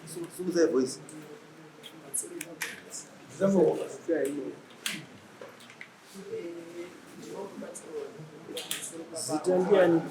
Sumuza voice. Zitangiani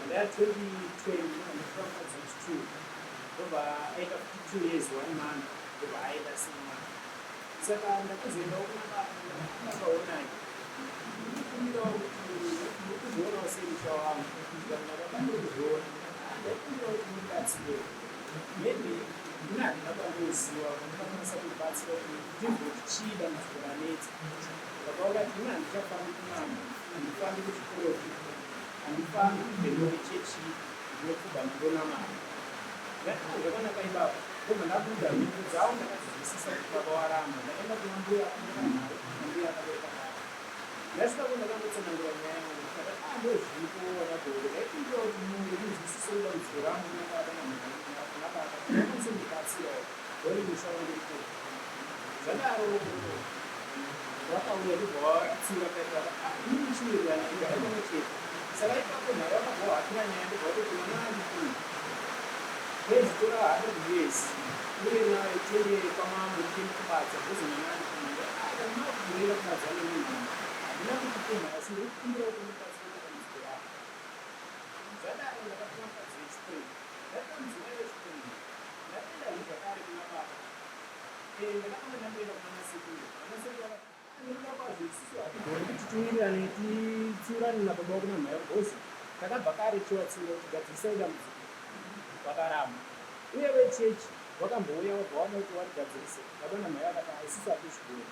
and that 2020 and from 22 over 8 years 1 month over 8 month. Second, that is no maybe not kuziwa kunofanisa kubatsira kuti ndimbochida muzviraneti vakaona tina handichafambi kunama handifambi kuchikorofita handifambi kubhemore chechi ndinopfugwa ndonamara zvakanaka ipapo ndobva ndabuda mhiko dzavo ndakadzizwisisa kuti vakawarama ndaenda kuna mbuya akanamari nambuya akabereka kare ndasvika ko ndakandotsanangura nyaya yangu ndikati ndozvipo wanagore ndaipindira kuti munhu ndinzwisise dambudziko rangu nakaakanakakakakwanise kundibatsirawo ori musha wangu ikoko zvadaro vakauya ndibva vatsiura kaita inichimirana ingaikona chete saka ipapo nharo vakabva vahakira nyaya ndibva kuti mwana andikuni nezvitora 100 years uye nayo tendere kwamambo tiende kubatsa bhozi mwana andikuni aamakurera kubadza nemunhu handina kuti kumha asi ndikukumbira kuti mubatsire dambudziko rako zvadaro ndakatuma mukadzi wechipiri ndaita mudzimai wechipiri ndaenda zvakare kuna baba ndakanga ndamboenda kuna masekuru vanasekuru vakati ndinoda kwazvo isusu hatigoni kuti tiwirirane titsiurane nababa wako namhai wabhozi takabva kare tichivatsiura kuti gadzirisai dambudziko vakaramba uye vechechi vakambouya vabva vada kuti varigadzirise baba namhai vakati isusu hatizvigoni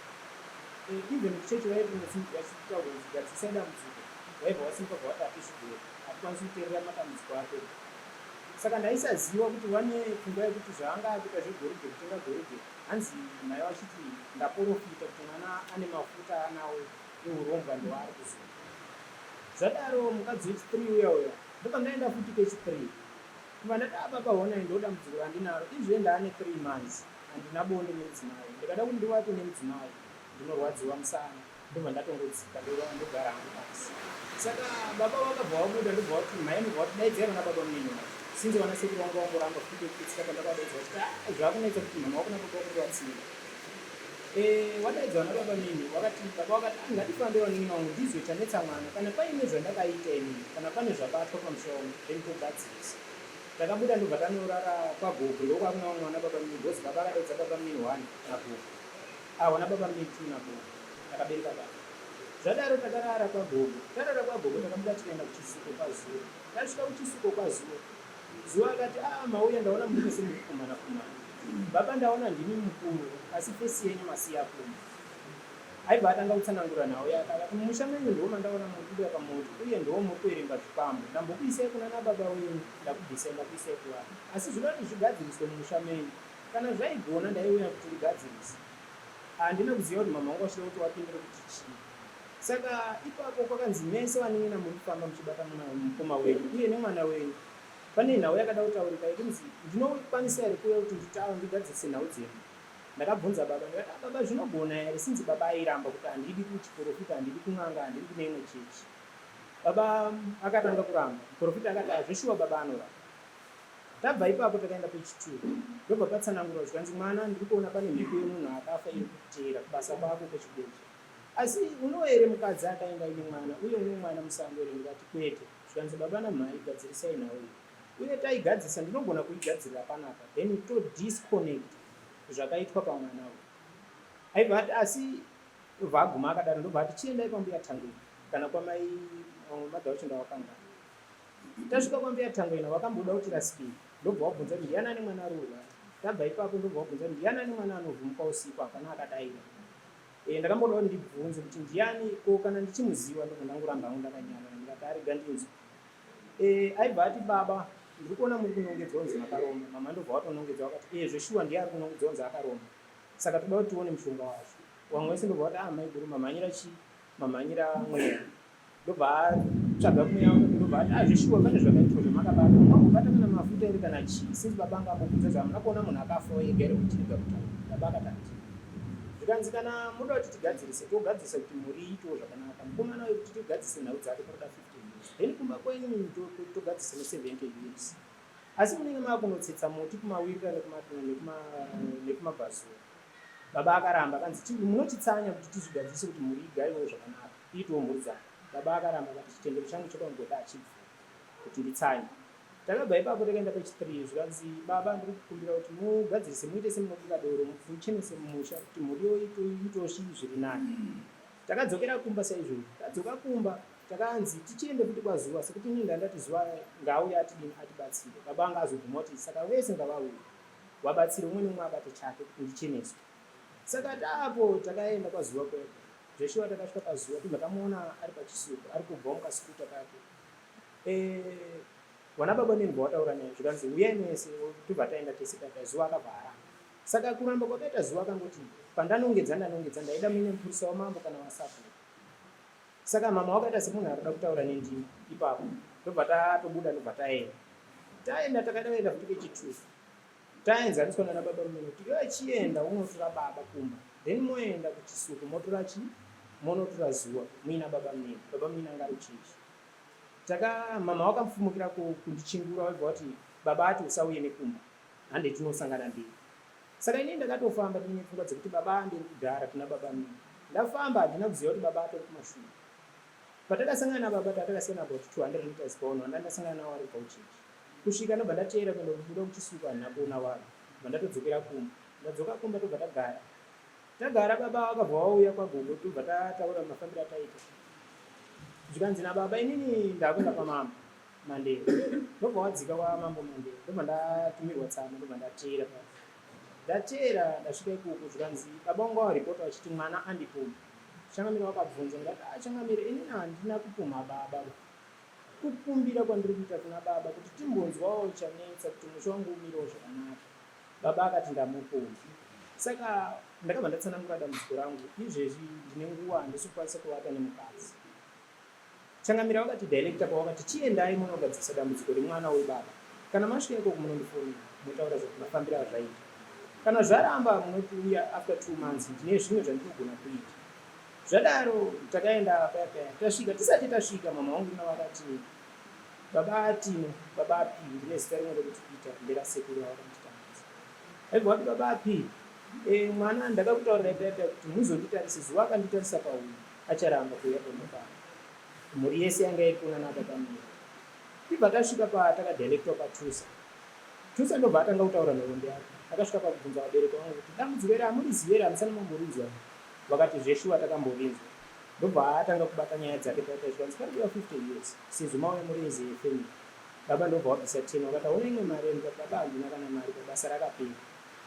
even kuchechi vaitinosimuvachitaura kuti gadzirisai dambudziko vaibva vasimuka bva vati hatizvigoni hatikwanisi kuteerera matambudziko ake saka ndaisaziva kuti vane pfungwa yekuti zvaanga akuita zvegoridhe kutenga goridhe hanzi mhai vachiti ndaprofita kuti mwana ane mafuta anawo euromba ndoari kuziva zvadaro mukadzi wechi3 uya ndobva ndaenda futi kechi3 kuva ndati baba honai ndo dambudziko randinaro izve ndaane 3 months handina bonde nemudzimai ndikada kuti ndivate nemudzimai ndinorwadziwa musana ndobva ndatongodzika ndogara hangu pasi saka baba vakabva vabuda ndobva kuti mhai mubva kuti daidzai vana baba mnini sinzi vanasekuru vangu vangoramba futi kutsika pandakadaidza kuti zvakunetsa kuti mama wako nababa wako ndivatsinga wadaidza vana baba mini wakati baba wakati ngadifambewo nini wangu ndizwe chanetsa mwana kana paine zvandakaita inini kana pane zvabatwa pamusoro wangu ndinotogadzirisa takabuda ndobva tanorara kwagogo ndokwakuna mwana baba mini bhozi baba akadaidza baba mini 1 nagogo wana baba mini 2 nagogo takabereka baba zvadaro takarara kwagogo takabuda tikaenda kuchisiko kwazuva tasvika kuchisiko kwazuva zuva akati mauya ndaona muri mese muri kumana baba ndaona ndimi mukuru asi fesi yenyu masiya kuma aibva atanga kutsanangura nawo yakati mumusha menyu ndoma ndaona mukubuda pamoto uye ndo muri kueremba zvikwambo ndambokuisai kuna nababa wenyu ndakubvisai ndakuisai kuvanhu asi zvinoda kuti zvigadziriswe mumusha menyu kana zvaigona ndaiuya kuti rigadzirise handina kuziva kuti mama wangu achida kuti wapindire kuti chii saka ipapo kwakanzi mese vaningina muri kufamba muchibata mukoma wenyu uye nemwana wenyu pane nhau yakada kutaurika ikunzi ndinokwanisa here kuuya kuti ndigadzirise nhau dzenyu ndakabvunza baba ndikati baba zvinogona here sinzi baba airamba kuti handidi kuchiprofita handidi kun'anga handidi kune imwe chechi baba akatanga kuramba muprofita akati zveshuwa baba anoramba tabva ipapo takaenda pechi2 ndobva patsanangura zvikanzi mwana ndiri kuona pane mhiko yemunhu akafa iri kuteera kubasa kwako kwechibheji asi unowo here mukadzi akaenda ine mwana uye une mwana musango here ndikati kwete zvikanzi baba namhai gadzirisai nhau iyi uye taigadzisa ndinogona kuigadzirira panapa then todisconnect zvakaitwa pamwana uyu aibva ati asi vaguma akadaro ndobva ati chiendai kwambuya Thangweni kana kwamai madha wacho ndawakangana tasvika kwambuya Thangweni vakamboda kuti rasikei ndobva wabvunza kuti ndiyani ane mwana arurwa tabva ipapo ndobva wabvunza kuti ndiyani ane mwana anovhumuka usiku apana akadaira ndakamboda kuti ndibvunze kuti ndiyani ko kana ndichimuziva ndobva ndangoramba hangu ndakanyarara ndikati arega ndinzwa aibva ati baba ndiri kuona muri kunongedzwa kunzi makaromba. Mama ndobva watonongedzwa wakati zveshuwa ndiye ari kunongedzwa kunzi akaromba, saka toda kuti tione mushonga wazvo. Wamwe wese ndobva wati mai guru mamhanyira chii, mamhanyira mweya. Ndobva atsvaga kumweya wake, ndobva ati zveshuwa pane zvakaitwa zvamakabata, makubata kana mafuta ere kana chii. Sinzi baba anga ambobvunza kuti hamuna kuona munhu akafa ega ere muchirega kutaura. Baba akati zvikanzi kana muda kuti tigadzirise, togadzirisa kuti muri ito zvakanaka. Mukomana uyu kuti tigadzise nhau dzake paroda 15 years, then kumba kwenyu togadzise ne 70 years. Asi munenge makunotsetsa muti kumawirira nekumabhazura. Baba akaramba akanzi munotitsanya kuti tizvigadzirise kuti muri igaiwo zvakanaka, iitowo mhuri dzake. Baba akaramba akati chitendero changu chakangoda achibva kuti nditsanye. Takabva ipapo takaenda pachitiri, zvikanzi baba ndiri kukumbira kuti mugadzirise muite semunobika doro, muchenese mumusha kuti muriwo itoshi zviri nani. Takadzokera kumba saizvozvo. Tadzoka kumba takanzi tichiende kuti kwazuva, sekuti inini ndandati zuva ngauya atidini atibatsire. Baba anga azobvuma kuti saka wese ngavauye wabatsire umwe nemumwe abate chake kuti ndicheneswe. Saka tapo takaenda kwazuva kwedu. Zveshuwa takasvika pazuva tobva tamuona ari pachisuko, ari kubva mukasikuta kake. Vana baba nembwa wataura naye zvikanzi uyai nese, tobva taenda tese zuva akabva aramba. Saka kuramba kwakaita zuva akangoti pandanongedza ndaida muine mupurisa wamambo kana wasapo. Saka mama wakaita semunhu arikuda kutaura nendimi. Ipapo tobva tatobuda tobva taenda takadaenda futi kechitufu. Taenzaniswa nana baba mumwe kuti iwe chienda unotora baba kumba, then moenda kuchisuko motora monotora zuva muina baba mumwe. Baba mumwe anga ari chechi. Mama wakamufumukira kundichingura wabva kuti baba ati usauye nekumba, hande tinosangana mberi. Saka ini ndakatofamba ndine pfungwa dzekuti baba ndiri kugara kuna baba mumwe. Ndafamba handina kuziva kuti baba atori kumashure. Patakasangana na baba takasiyana about 200 meters pauno, handasangana nawo ari pauchechi. Kusvika ndobva ndateera kuenda kubuda kuchisuko handina kuona vanhu. Ndatodzokera kumba. Ndadzoka kumba tobva tagara baba wakabva wauya kwagogo, tobva tataura mafambiro ataita. Zvikanzi nababa inini ndakwenda kwamambo Mandela. Ndobva wadzika kwamambo Mandela. Ndobva ndatumirwa tsama, ndobva ndateera pasi. Ndateera ndasvika ikoko, zvikanzi baba wangu waripota wachiti mwana andipuma. Changamire wakabvunza ndati Changamire inini handina kupuma baba. Kukumbira kwandiri kuita kuna baba kuti timbonzwawo chanetsa kuti musha wangu umiriwo zvakanaka. Baba akati ndamupuma. Saka ndakabva ndatsanangura dambudziko rangu, izvezvi ndine nguva handisi kukwanisa kuvata nemukadzi. Changamira wakati director pawakati chiendai munogadzirisa dambudziko remwana webaba. Kana masvika ikoko munondifonera, motaura zvamafambiro azvaita. Kana zvaramba munouya after 2 months, ndine zvimwe zvandinogona kuita. Zvadaro takaenda paya tasvika, tisati tasvika mama wangu navakati baba atino, baba api, ndine zita rimwe rekuti Peter nderasekuru vakanditambudza. Aibva wati baba api, mwana ndakakutaurira kuti muzonditarise zuva akanditarisa pauyu acharamba kuuya pamukana. Mhuri yese yanga iri kuona baba mumwe. Tibva tasvika takadirectwa paTusa. Tusa ndobva atanga kutaura nhoroondo yake. Akasvika pakubvunza vabereki vangu kuti dambudziko iri hamurizivi here, hamusana mamborinzwa. Vakati zveshuwa takamborinzwa. Ndobva atanga kubata nyaya dzake paita zvikanzi pariwa 50 years. Sezvo mauya murezi yefamily. Baba ndobva wabvisa 10 wakati hauna imwe mari. Ndikati baba handina kana mari, basa rakapera.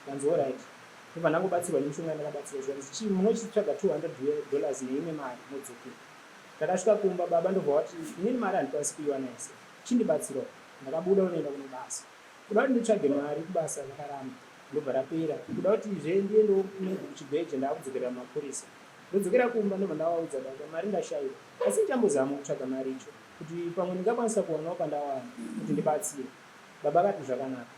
Kanzi alright. Ndobva ndangobatsirwa nemushonga ndakabatsirwa zvikanzi chii munochitsvaga $200 neimwe mari modzokera. Takasvika kumba baba ndobva wati inini mari handikwanisi kuiwana ese. Chindibatsirawo. Ndakabuda unoenda kuno basa. Kuda kuti nditsvage mari kubasa rakaramba. Ndobva rapera. Kuda kuti ndiendewo kuchibheje ndakudzokera mapurisa. Ndodzokera kumba ndobva ndavaudza baba mari ndashayiwa. Asi ndichambozama kutsvaga mari icho kuti pamwe ndingakwanisa kuwanawo pandawana kuti ndibatsire. Baba akati zvakanaka.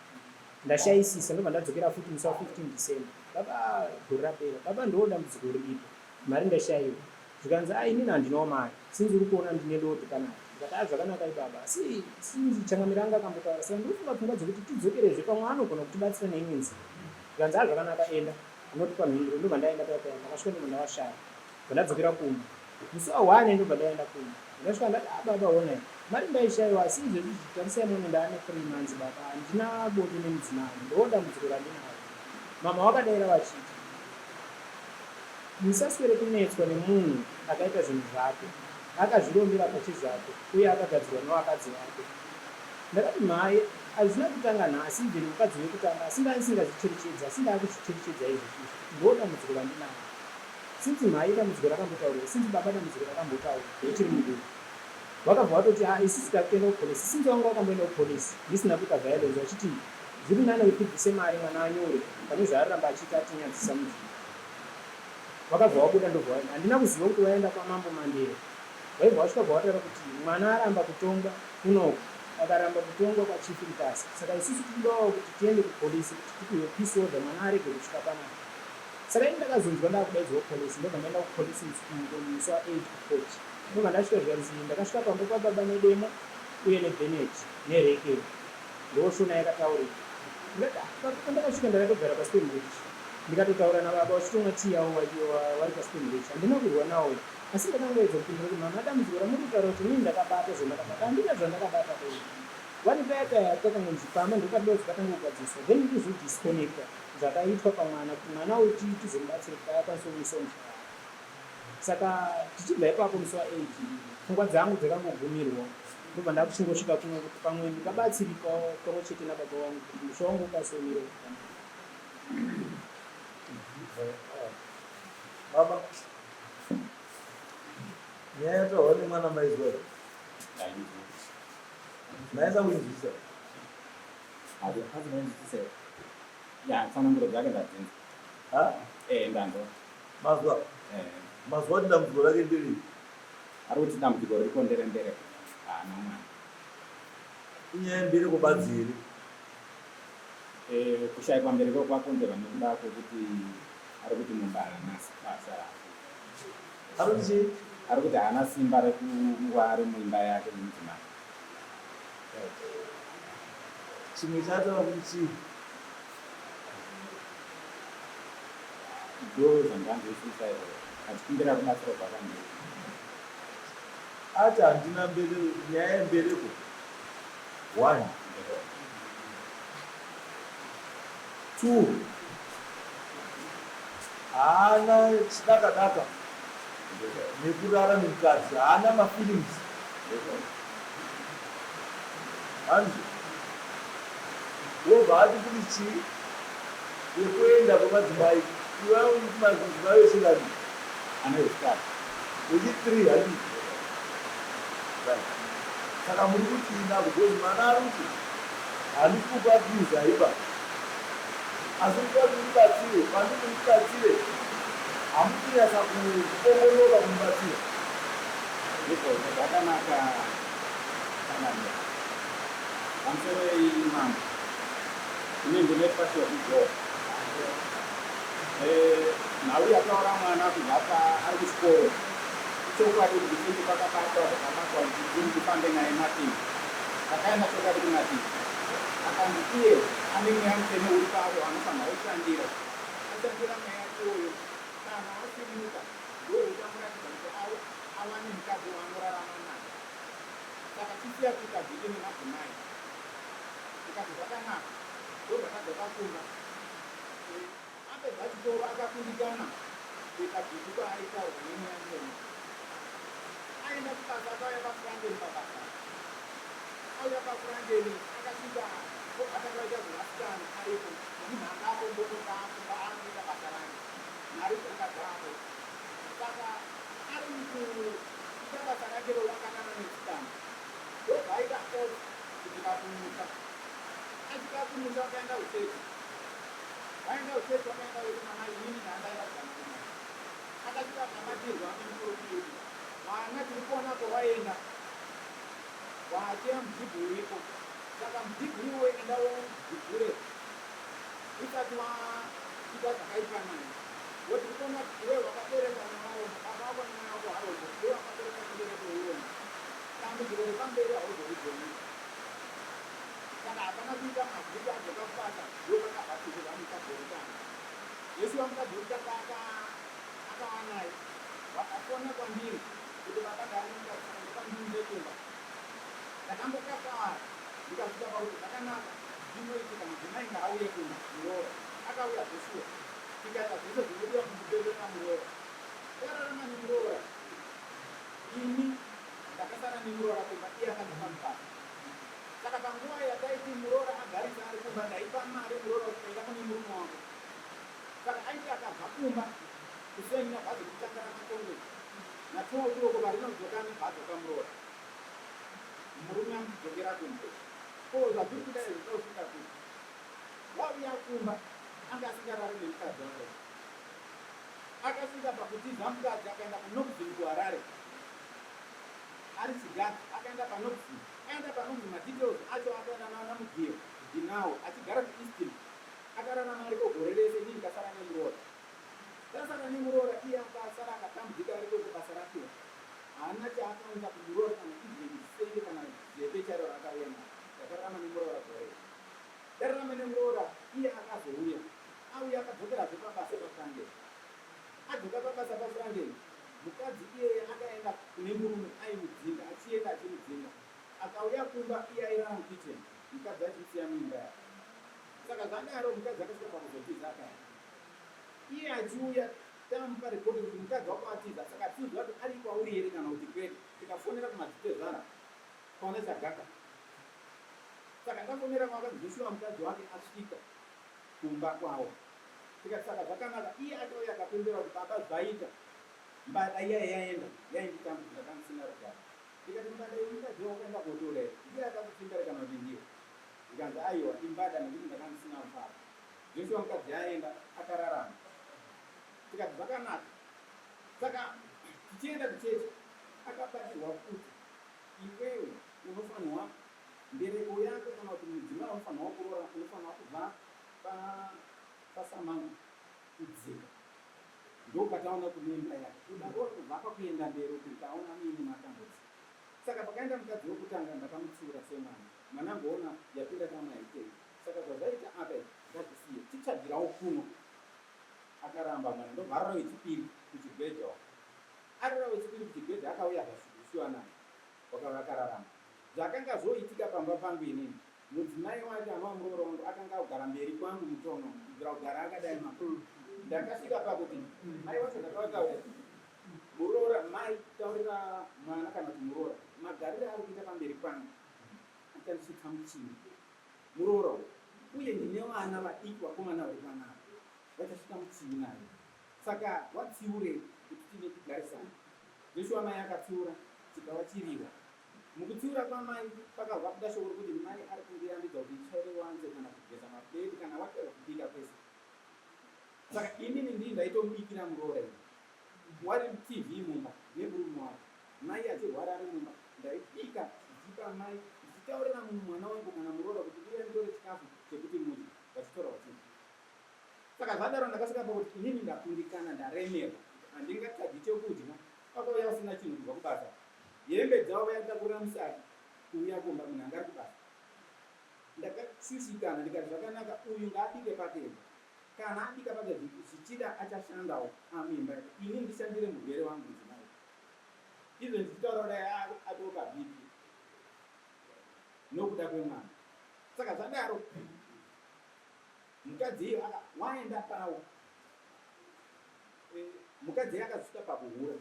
Ndashayisisa ndobva ndadzokera futi musi wa15 December. Baba guru rapera. Baba ndoo dambudziko riripo. Mari ndashayiwa. Zvikanzi inini handinawo mari. Sinzi uri kuona ndine doti kana. Ndakati zvakanaka baba. Sinzi Changamire anga akambotaura. Saka ndinofunga pfungwa dzokuti tidzokerezve pamwe anogona kutibatsira neimwe nzira. Zvikanzi zvakanaka enda. Unotipa mhinduro. Ndobva ndaenda paya. Ndakasvika ndobva ndavashaya. Ndadzokera kumba. Musi wa1 ndobva ndaenda kumba. Ndasvika ndati baba onai. Mari ndaishayiwa asi izvezvi tarisai muone ndaane 3 months baba. Handina bote nemudzimai. Ndoda dambudziko randinaro. Mama wakadaira vachiti musaswere kunetswa nemunhu akaita zvinhu zvake, akazvirombera pachizvake uye akagadzirwa nevakadzi vake. Ndakati mhai hazvina kutanga nhasi ibveni mukadzi wekutanga, asi ndaisingazicherechedza, asi ndaakuzvicherechedza izvi. Ndo dambudziko randinaro. Sinzi mhai dambudziko rakambotaurwa, sinzi baba dambudziko rakambotaurwa, ndichiri muduku. vakabva vatoti isisi takuenda kupolisi. Sinzi wangu wakamboenda kupolisi ndisina kuita violence vachiti zviri nani kupibvise mari mwana anyore pane zvaaramba achiita atinyadzisa muzvinhu. Wakabva wabuda ndobva handina kuziva kuti waenda kwamambo Mandela. Vaibva vasvika vataura kuti mwana aramba kutongwa kunoko, akaramba kutongwa kwachief Mutasa. Saka isusu tinodawo kuti tiende kupolisi kuti tipiwe peace order, mwana arege kusvika panapa. Saka ini ndakazonzwa ndakudaidzwa kupolisi, ndobva ndaenda kupolisi musi wa8 kucourt. Ndobva ndasvika zvikanzi ndakasvika pambo pababa nedemo uye neBennett nerekeni ndoshona yakataurika. Ndakasvika ndakatogara paStonebridge ndikatotaura nababa vachitomwa tii yavo vari paStonebridge. Handina kurwa nawo, asi ndakangoedza kupindura kuti mama dambudziko ramuri kutaura kuti inini ndakabata zvandakabata, handina zvandakabata kwei. Vati paya takangonzi pamba ndokadao dzikatanga kugadziswa, then ndizodisconnecta zvakaitwa pamwana kuti mwana uti tizomubatsira kuti akwanise kumisa mushaya. Saka tichibva ipapo musi wa8 pfungwa dzangu dzakangogumirwa, ndobva ndakuchingosvika kumwe kuti pamwe ndikabatsirikawo pamwe chete nababa wangu kuti musha wangu ukasomira. Baba, nyaya tohoni mwana maizwa naeza kuinzwisa tsananguro dzake ndadzinza ndando mazwa kuti dambudziko rake ndiri ari kuti dambudziko riko nderembere nomwana inyaya mbiri kubadziri kushayikwa mbereko kwakonzerwa nekuda kwekuti ari kuti mumbara nasi basa ari kuti haana simba rekuva ari muimba yake nemudzimai. chimwe chatova kuti chii ndo zvandandoisisa achikumbira kubatsira kwakandii ati handina nyaya yembereko 1 2 haana chidaka-daka nekurara nemukadzi, haana mafeelings hanzi wobva ati kuti chii yekuenda kwemadzimai madzimai wechingani anaezvikati wechi3 hadi. Saka muri kuti ina because mwana ari kuti handisi kukwatiza ipa asi kuti mubatsire panditi mubatsire hamukunyasa kuongorora kumubatsira zvakanaka kanania pamusoro imambo ine ndinepasiwa kujoa nhau yataura mwana kubva ari kuchikoro chokwadi kuti chinhu pakabatwa zvakabatwa kuti iri kufambe naye matini akaenda chokwadi kumatini akanzi iye ane mweya mutemo uri pavo anofanira kushandira ashandira mweya yachoyo kana asirimuka ndouchamuratidza kuti awane mukadzi waanorarama naye. Saka tisiya kuita vhiki nemadzimai ikati zvakanaka ndozvakabva pafunga apedza chikoro akakundikana kuita bhiku kwaaitaurwa nemweya mutemo aenda kubasa akauya pafurandeni pabasa auya pafurandeni akasvika akakaita zvevasikana aripo nemhanga akombotokafunga anoita basa rake mari dzakadzapo. Saka ari mukuita basa rake rowakanana nesikana ndobva aita off kusvika kumusha. Asvika kumusha akaenda uchechi vaenda uchechi vakaenda kuti mama inini ndandaenda kudanaa akasvika pamatirwa nemukuru kuyuti mwana tiri kuona kwawaenda watia mudhibhuripo. Saka mudhibhuriwo endawo dhibhure usati waita zvakaifanana woti kuona kuti iwe wakabereka mwana baba wako nemwana wako harozo iwe wakabereka mubereko weurona dambudziko repamberi hauzorigoni. Saka hapana kuita mavhiki adzokakufata ndopakabhatikirwa mukadhorotana jesu vamukadhorotaka akawanaye vakafona kwandiri kuti vakadarindakandiundekumba ndakambokapara ndikasvika pakuti zvakanaka ndinoitika mudzimai ngaauye kumba muroora akauya zvesuwa tikaita zvese zvinodiwa kumubereka muroora tararama nemuroora ini ndakasara nemuroora kumba iye akandipa mukaka. Saka panguva yataiti muroora agarisa ari kumba ndaipa mari muroora kuti enda kune murume wangu. Saka aiti akabva kumba kuseni nabhazi kutanga rakatonge natuwo turoko varinodzoka nebhazi kamuroora murume amudzokera kunze ko zvazviri kuda izvo tosvika kuti wauya kumba anga asingarari nemukadzi wake akasvika pakutiza mukadzi akaenda kunokuzini kuharare ari chigati akaenda panokuzini aenda panokuzini madetails acho akaenda naana mugiyo dinawo achigara kueaston akararama ariko gore rese ini ndikasara nemuroora tasara nemuroora iye akasara akatambudzika ariko kubasa rakiwa haana chaakaenda kumuroora kana izveisenge kana zeve charo rakauya nayo ndakararama nemuroora gore ndararama nemuroora iye akazouya auya akadzokerazve pabasa pafrangeni adzoka pabasa pafrangeni mukadzi iyeye akaenda kune murume aimudzinga achienda achimudzinga akauya kumba iye airara mukicheni mukadzi achimusiya mimba yake saka zvadaro mukadzi akasvika pakuzotiza akaenda iye achiuya tamupa rekodi kuti mukadzi wako atiza saka tiuzwa kuti ari kwauri here kana kuti kwete tikafonera kumadzitezvara kwaona chagaka saka ndafonera kwakadzi joshua mukadzi wake asvika kumba kwawo tikati saka zvakanaka iye atouya akapembera kuti baba zvaita mbada iya yaenda yainditambudzira kandisina rugara ndikati mbada iyi mukadzi wako enda kotora iye akakupindara kana kuti ndiyo ndikanzi aiwa imbada nekuti ndakandisina mfaro joshua mukadzi yaenda akararama tikati zvakanaka saka tichienda kuchechi akabatirwa kuti iwewe unofanirwa mbereko yako kana kuti mudzimai unofanirwa kuroora unofanirwa kubva pasamanga kudzika ndopataona kunemba yake kudarora kubva pakuenda mberi kuti taona muine matambudziko saka pakaenda mukadzi wokutanga ndakamutsiura semwana mwana ngoona yapinda tamaitei saka zvazvaita apa ngazisiye tichadzirawo kuno akaramba mwana ndobva wechipiri kuchibhedha arara wechipiri kuchibhedha akauya zvashuwa naye wakakararama zvakanga zvoitika pamba pangu inini mudzimai wake anova muroora wangu akanga kugara mberi kwangu mutono kubvira kugara akadai makuru ndakasvika pakuti mai wacho ndakavataura muroora mai taurira mwana kana kuti muroora magariro ari kuita pamberi pangu achandisvika muchini muroora uye ndine vana vadiki vakomana vari panapa vachasvika muchini nayo saka watsiure kuti tine tigarisana joshua mai akatsiura chikava chiriwa mukutsiura kwamai pakabva kuda shoko rokuti mai ari kundirambidza kuti chaire wanze kana kugeza mapedi kana watera kupika kwese saka inini ndii ndaitomubikira muroora wari tv mumba nemurume wake mai achirwara ari mumba ndaibika ndichipa mai ndichitaurira mwana wangu kana muroora kuti uye ndore chikafu chekuti muti vachitora vachii saka zvadaro ndakasvika pakuti inini ndakundikana ndaremerwa handingatadzi chekudya pakauya usina chinhu kubva kubasa hembe dzavo vaitakurira musaki kuuya kumba munhu anga ari kubasa ndakashushikana ndikati zvakanaka uyu ngaabike pakega kana abika pake zvichida achashandawo amimba ini ndishandire mugere wangu mudzimai izvo ndichitaura kudai adoka bhipi nokuda kwemwana saka zvadaro mukadzi iyo waenda pawo mukadzi iyo akasvika pakuhura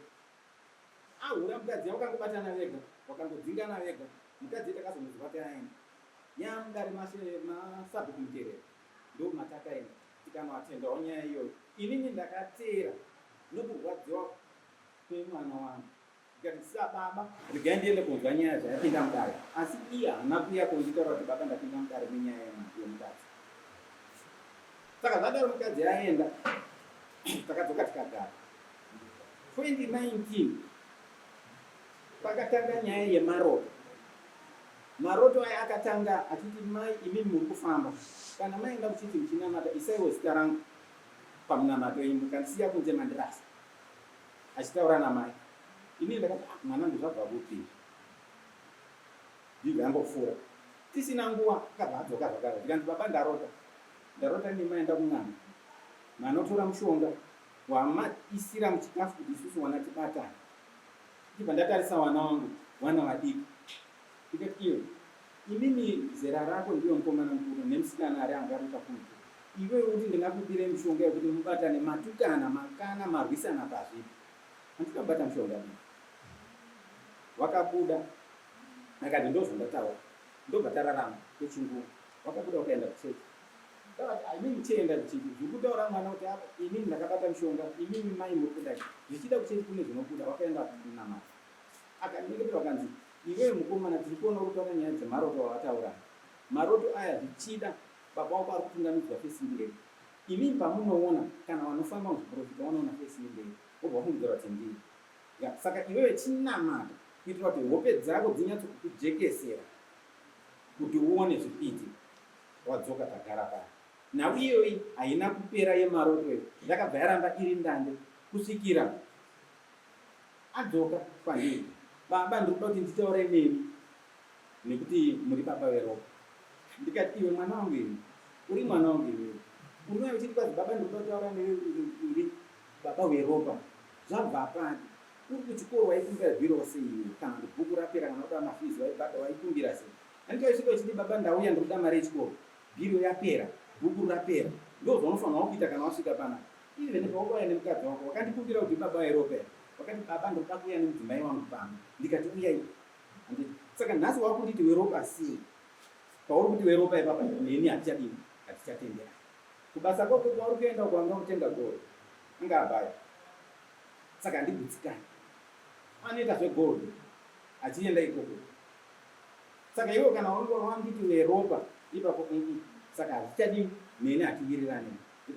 ahura mukadzi iyo wakangobatana vega wakangodzingana vega mukadzi iyo takazomuzwa tayaenda yamudari masabhu kumuterera ndo matakaenda tikanoatendawo nyaya iyoyo inini ndakateera nokurwadziwa kwemwana wangu ndikati sababa regai ndiende kunzwa nyaya zvayapinda mudare asi iye haana kuuya kunditaura kuti baba ndapinda mudare nenyaya yemukadzi saka zvadaro mukadzi aenda takadzoka tikagara 2019 pakatanga nyaya yemaroto maroto aya akatanga achiti mai imini muri kufamba kana maenda kuchiti muchinamata isaiwo zita rangu pamunamato imi mukandisiya kunze mandirasa achitaura namai ini ndakati mwanangu zvabva kupii ndibva yangopfuura tisina nguva akabva adzoka zvakara ndikanzi baba ndarota nemaenda kun'anga manotora mushonga wamaisira muchikafu kuti isusu wana tibatana ndibva ndatarisa wana wangu wana vadiki ndikati iwe imini zera rako ndiyo mukomana mukuru nemusikana ari anga arita kunze iwe kuti ndingakupire mushonga yekuti mubatane matukana makana marwisana pazvipi handikabata mushonga ii wakabuda akati ndozvondataura ndobva tararama kwechinguva wakabuda ukaenda kuchechi imini chienda kuchechi zvikutaura mwana kuti apa inini ndakabata mushonga imini mai muri kudai zvichida kuchechi kune zvinobuda wakaenda kunamata akaningeperwa kanzi iwewe mukomana tiri kuona kutaura nyaya dzemaroto awataura. Maroto aya zvichida baba wako ari kutunganidzwa fesi imberi. Imi pamunoona kana vanofamba muzviprofita vanoona fesi imberi obva kumudzira kuti ndii. Saka iwewe chinamata kuitira kuti hope dzako dzinyatsokukujekesera kuti uone zvipiti wadzoka tagara paya. Nhau iyoyi haina kupera yemaroto iyo, yakabva yaramba iri ndande kusvikira adzoka kwandiri. Baba, ndikuda kuti nditaure nemi nekuti muri baba veropa. Ndikati iwe mwana wangu iwe, uri mwana wangu iwe, unouya uchiti kwazi baba ndikuda kutaura newe uri baba veropa. Zvabva pati uri kuchikoro waikumbira zviro sei, kana kuti bhuku rapera kana kuda mafizi waikumbira sei. Anditi waisvika uchiti baba ndauya ndikuda mari yechikoro, bhiro yapera, bhuku rapera. Ndo zvaunofanira kuita kana wasvika panapa. Iwe nepawakauya nemukadzi wako wakandikumbira kuti baba veropa. Wakati baba ndoda kuuya nemudzimai wangu pano. Ndikati uyai. Saka nhasi wakunditi weropa sei. Pauri kuti weropa ipapa neni hatichadini, hatichatendera. Kubasa kwako kwauri kuenda kwanga kutenga gold. Ngabaya. Saka ndigutsikana. Anoita zvegold. Achienda ikoko. Saka iwe kana wanditi weropa ipapo saka hatichadini neni hatiwirirani.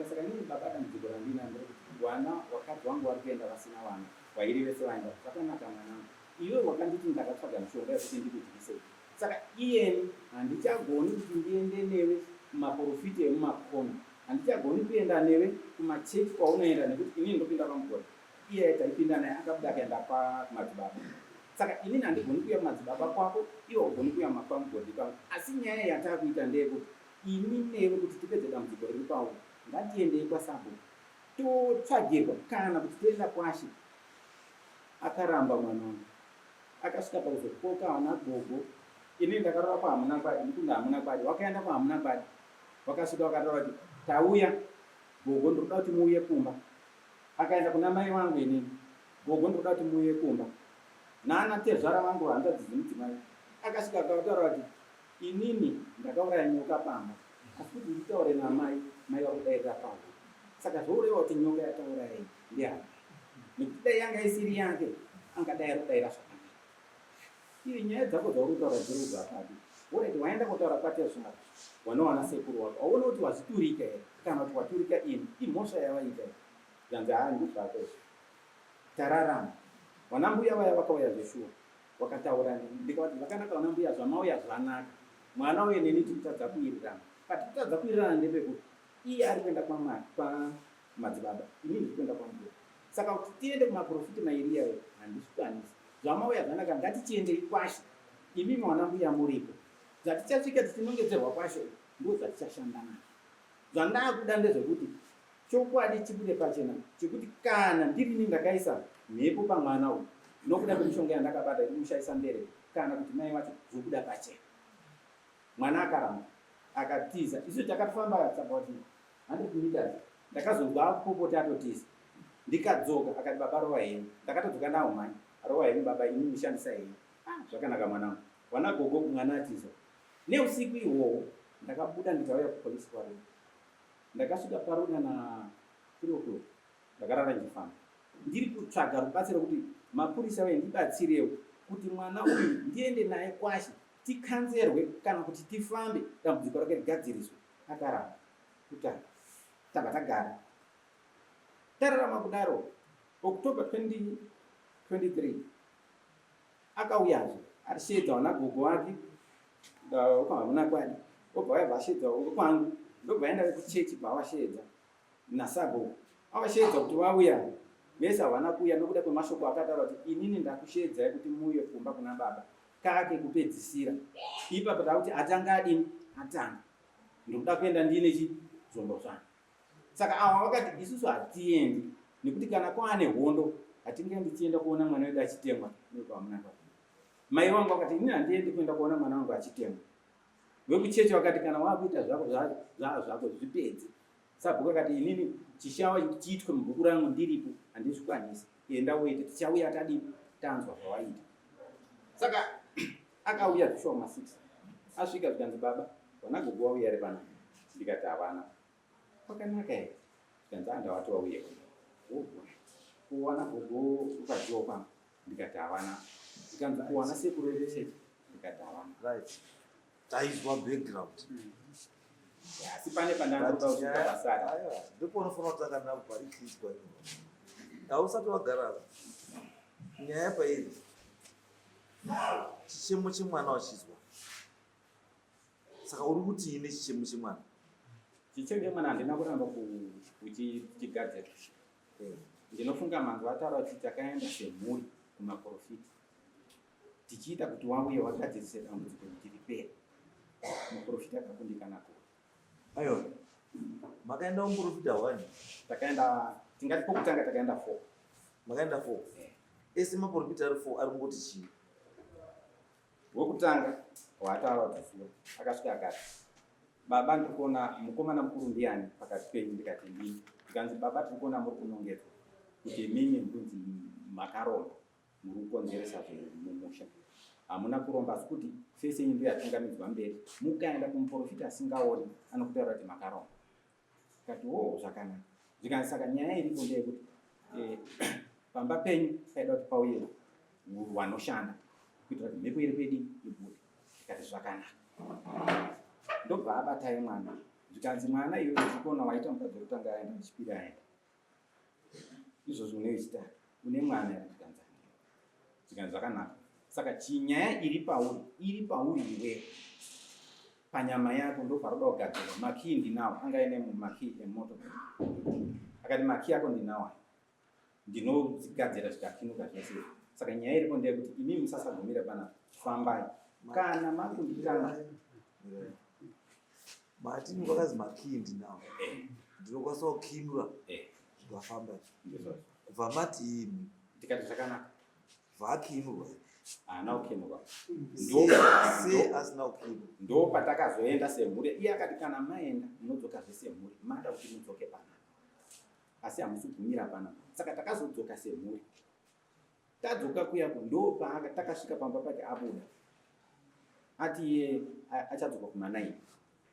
Saka nini baba damdziko randina ndikuti wana wakadzi wangu vari kuenda vasina wana. Wairi vese vaenda zvakanaka mwanangu. Iwe wakanditi ndakatsvaga mishonga yekuti ndikudyise. Saka iyeni handichagoni kuti ndiende newe kumaprofiti emumakona. Handichagoni kuenda newe kumachechi kwaunoenda nekuti inini ndopinda pamugore. Iye taipinda naye akabuda akaenda kumadzibaba. Saka inini handigoni kuuya kumadzibaba kwako, iwe ugoni kuuya pamugore pangu. Asi nyaya yatakuita ndeyekuti ini newe kuti tipedze dambudziko riri pauri, ngatiendei kwasabhuku totsvagirwa kana kuti toenda kwashi. Akaramba mwana wangu. Akasvika pakuzokoka hana gogo. Ini ndakarora kwahamuna kwadi, ndikunda hamuna kwadi. Wakaenda kwahamuna kwadi. Wakasvika wakataura kuti tauya gogo ndoda kuti muuye kumba. Akaenda kuna mai vangu inini. Gogo ndoda kuti muuye kumba. Nana tezvara vangu hanzvadzi dzemudzimai. Akasvika akataura kuti inini ndakauraya nyoka pamba. Asi kuti nditaure namai, mai vakudairira pangu. Saka zvoureva kuti nyoka yatauraya ndiyani. Nekuti dai yanga isiri yake angadai rodaira zvakanaka. Iwe nyaya dzako dzauri kutaura dziri dzakadi. Urati waenda kutaura kwatezvara wanowana sekuru wako. Auona kuti wazviturika here kana kuti waturika ini imhosva yavaita. Zvanzi ndizvako izvi. Tararama. Wana mbuya vaya vakauya zveshuwa. Wakataura ndikati vakanaka wana mbuya zvamauya zvanaka. Mwana uye neni tikutadza kuwirirana. Patikutadza kuwirirana ndepekuti iye ari kuenda kwamadzibaba. Inini ndiri kuenda kwambuya. Saka kuti tiende kumaprofiti mairi yayo handisvikwanisi. Zvamauya zvanaka ngatichiendei kwashi. Imi mwana mbuya muripo. Zvatichasvika tichinongedzerwa kwashi ndo zvatichashandana. Zvandakuda ndezvekuti chokwadi chibude pachena chekuti kana ndirini ndakaisa mhepo pamwana uyu nokuda kwemishonga yandakabata inomushaisa mbere kana kuti mai wacho zvokuda pachena. Mwana akaramba akatiza. Isu takafamba sabati 100 meters. Ndakazobva popota atotiza. Ndikadzoka akati baba rova heni. Ndakatodzoka nawo mai. Rova heni baba ini mushandisa heni. Zvakanaka mwanangu. Wana gogo mwana atiza. Neusiku ihwohwo ndakabuda ndikauya kupolisi kwaRunda. Ndakasvika paRunda na 3 o'clock. Ndakarara njifamba. Ndiri kutsvaga rubatsiro kuti mapurisa vendibatsirewo kuti mwana uyu ndiende naye kwashi tikanzerwe kana kuti tifambe dambudziko rake rigadziriswe. Akaramba. Kutanga. Tabva tagara. Tararama kudaro. October 2023 akauyazve arishedza wana gogo wake kwahamuna kwadi obva vaibva ashedza kwangu ndobva aenda kuchechi bvaavashedza nasabhuku avashedza kuti vauya vese havana kuuya nokuda kwemashoko akataura kuti inini ndakushedzai kuti muuye kumba kuna baba kake kupedzisira. Ipapo takuti atanga adini atanga ndokuda kuenda ndine chizombo zvangu. Saka ava vakati isusu hatiendi nekuti kana kwaane hondo hatingendi tienda kuona mwana wedu achitemwa nekwahamuna kwadi. Mai vangu vakati inini handiendi kuenda kuona mwana wangu achitemwa. Vekuchechi vakati kana wakuita zvako zvipedze. Sabhuku akati inini chishawa chiitwe mubhuku rangu ndiripo handizvikwanisi. Enda uite tichauya tadini tanzwa zvawaita. Saka akauya zvishoma 6. Asvika zvikanzi baba wana gogo wauya ari panapa. Ndikati havana. Pakanaka here. Zvikanzi andawati wauye kuwana gogo ukadyiwa pangu. Ndikati havana. Zikanzi kuwana sekuru vechechi ndikatawana. Right. Taizwa background. Asi pane pandangoda kuti pasara. Aiwa, ndipo unofanira kutanga nabharikidzwa ino. Hausati wagara. Nyaya pairi. Chichemo chemwana wachizwa. Saka uri kuti ine chichemo chemwana. Chichemo chemwana handina kuramba kuchigadzira. Ndinofunga mangu ataura kuti takaenda semhuri kumaprofita. Tichiita kuti wauye wagadzirise dambudziko kuti ripere. Muprofita akakundikana ko. Aiwa. Makaenda muprofita 1. Takaenda tingati pokutanga takaenda 4. Makaenda 4. Ese maprofita ari 4 ari ngoti chii? Wokutanga wataura kuti akasvika akati baba ndikuona mukomana mukuru ndiani pakati penyu ndikati ndini. Ndikanzi baba tikuona muri kunongedzwa kuti mimi ndinzi makaromba muri kukonzeresa mumusha. Hamuna kuromba asi kuti fese yenyu ndiyo yatungamidzwa mberi. Mukaenda kumuprofita asingaoni anokutaura kuti makaromba. Kati zvakanaka. Zvikanzi saka nyaya iripo ndeyekuti pamba penyu paida kuti pauye wanoshanda kuitira kuti mhepo iri pedi ibude. Zvikati zvakanaka. Ndobva abatai mwana. Zvikanzi mwana iwe uchikona waita mukadzi wekutanga aenda wechipiri aenda. Izvozvo une wechitatu une mwana ere zvikanzi. Zvikanzi zvakanaka. Saka chinyaya iri pauri iwe panyama yako ndo paroda kugadzirwa. Makii ndinawo anga ine makii emoto. Akati makii yako ndinawo. Ndinogadzira zvikakinuka zvese. Saka nyaya iripo ndeyekuti imimi musasagumira pana fambai. Kana makundikana Martin wakazi makii ndinawo. Ndinokwanisa kukinura. Zvakafamba. Kubva mati imi. Ndikati zvakanaka. Vakinurwa. Ana ukinurwa. Se asina ukinurwa. Ndo patakazoenda semhuri. Iye akati kana maenda munodzoka semhuri. Mada kuti mudzoke pana. Asi hamusi kumira pana. Saka takazodzoka semhuri. Tadzoka kuya ndo takasvika pamba pake abuda. Ati iye achadzoka kuma9.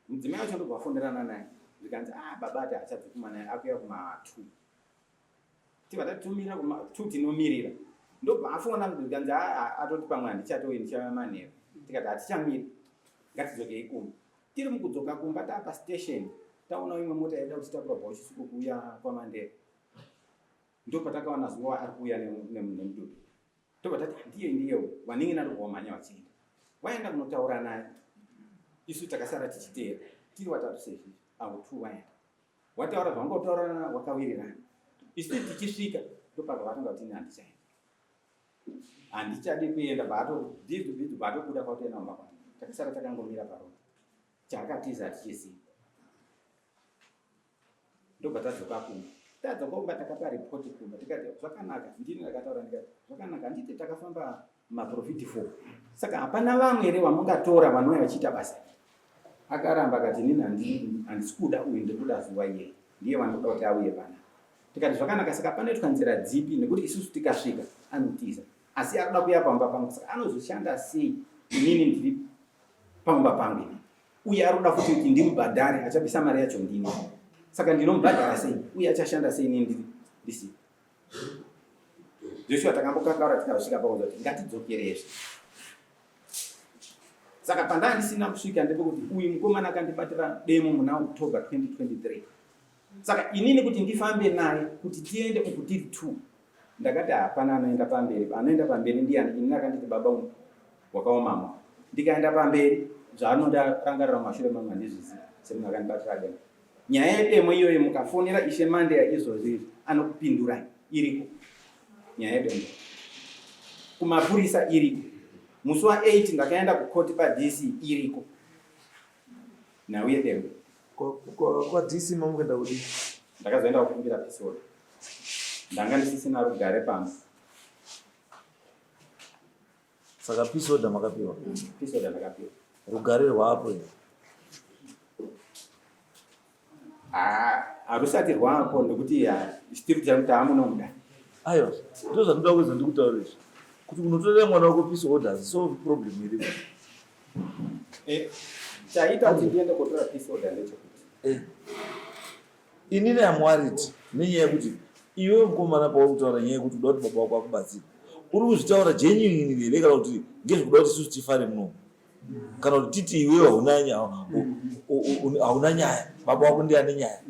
Mudzimai wacho ndobva afonderana naye. Zvikanzi baba ati achadzoka kuma9 akuya kuma2. Tiva tumira kuma2 tinomirira. Ndobva afona kuti zvikanzi atoti pamwe handichatoyi ndichamanheru. Tikati hatichamiri. Ngatidzoke ikuma. Tiri mukudzoka kumba tapa station. Taona imwe mota yaida kuti takurabva uchisuko kuuya kwaMandera. Ndo patakaona zuva ari kuuya nemudhuri. Tobva tati ndiye wanenge narikuwa manya vachienda. Waenda kunotaura naye. Isu takasara tichiteera. Tiri watatu sezvi. Avo 2 waenda. Wataura zvangotaurana wakawirirana. Isu tichisvika ndopaka vatonga kuti ine handichaenda. Handichadi kuenda bato bhidzo bato kuda kwakuenda mumba. Takasara takangomira paroni. Chakatiza tichiziva. Ndobva tadzoka kumba. Tadzoka takapa report kumba. Tikati zvakanaka. Ndini ndakataura ndikati zvakanaka handiti takafamba maprofiti 4. Saka hapana vamwe ere vamungatora vanouya vachiita basa. Akaramba akati nini handisi kuda uyu ndikuda zuva iye. Ndiye vanoda kuti auye pana. Tikati zvakanaka saka panoitwa nzira dzipi nekuti isusu tikasvika anotiza. Asi arikuda kuya pamba pangu. Saka anozoshanda sei inini ndiri pamba pangu. Uye arikuda futi kuti ndimubhadhare achabvisa mari yacho ndini. Saka ndinomubhadhara sei uye achashanda sei inini ndisi. Joshua takambokakaura tikasvika pauza kuti ngatidzokerezve. Saka pandanga ndisina kusvika ndepekuti uyu mukomana akandibatira demo muna October 2023. Saka inini kuti ndifambe naye kuti tiende uku tiri 2. Ndakati hapana anoenda pamberi. Anoenda pamberi ndiani? Inini akanditi baba wakaomama. Ndikaenda pamberi zvaanoda rangarira mumashure mangu handizvizivi semunhu akandibatira demo. Nyaya yedemo iyoyo mukafonera Ishe Monday izvozvi anokupindurai iriko. Nyaya yedemo kumapurisa iriko. Musi wa8 ndakaenda kukoti paDC iriko. Nauye demo. Kwa DC mamukenda kudi? Ndakazoenda kukumbira pesoda. Ndanga ndisisina rugare pamba. Saka pesoda makapiwa? Pesoda ndakapiwa. Rugare rwapo? Harusati rwapo nekuti chitiri chakuti hamunomuda. Aiwa, ndo zvandinoda kuzi ndikutaurira. Kuti unotorera mwana wako pesoda hazisolve problem iripo. Chaita kuti ndiende kotora pesoda ndechekuti. Inini am worried nenyaya yekuti iwe mukomana pauri kutaura nyaya yekuti uda kuti baba wako akubatsire. uri kuzvitaura genuinely here kana kuti ngezvekuda kuti isusu tifare muno kana kuti titi iwewe hauna nyaya baba wako ndiye ane nyaya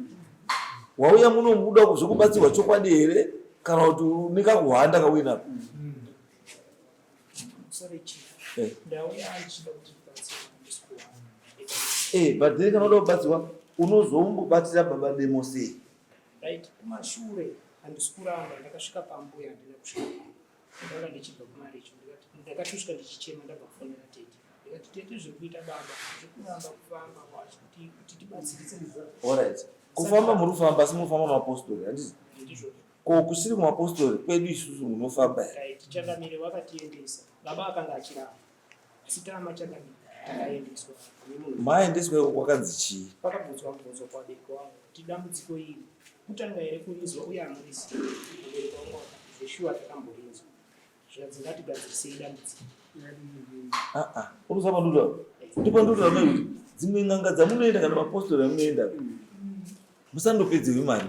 wauya muno muda zvekubatsirwa chokwadi here kana kuti nekakuhanda kawinapo but then kana uda kubatsirwa unozombobatira baba demo sei kumashure handisikuramba ndakasvika pambuya handina kusvika ndanga ndichibva kumarecho ndakatusvika ndichichema ndabva kufonera tete ndikati tete zvekuita baba zvekuramba kufamba kwacho kuti tibatsirise alright kufamba muri kufamba asi munofamba mapostori handisi ko kusiri kumapostori kwedu isusu munofamba here changamire wakatiendesa baba akanga achiramba asi tama changamire takaendeswa maendeswa kwakanzi chii pakabvunzwa mubvunzo kwabereki wangu kuti dambudziko iri kutanga here kurizwa uye hamurisi mubereki wangu zveshuwa takamborinzwa zvinonzi ngatigadzirisei dambudziko unosama nduda ndipo nduda kuti dzimwe n'anga dzamunoenda kana mapostori amunoenda musandopedzewe mari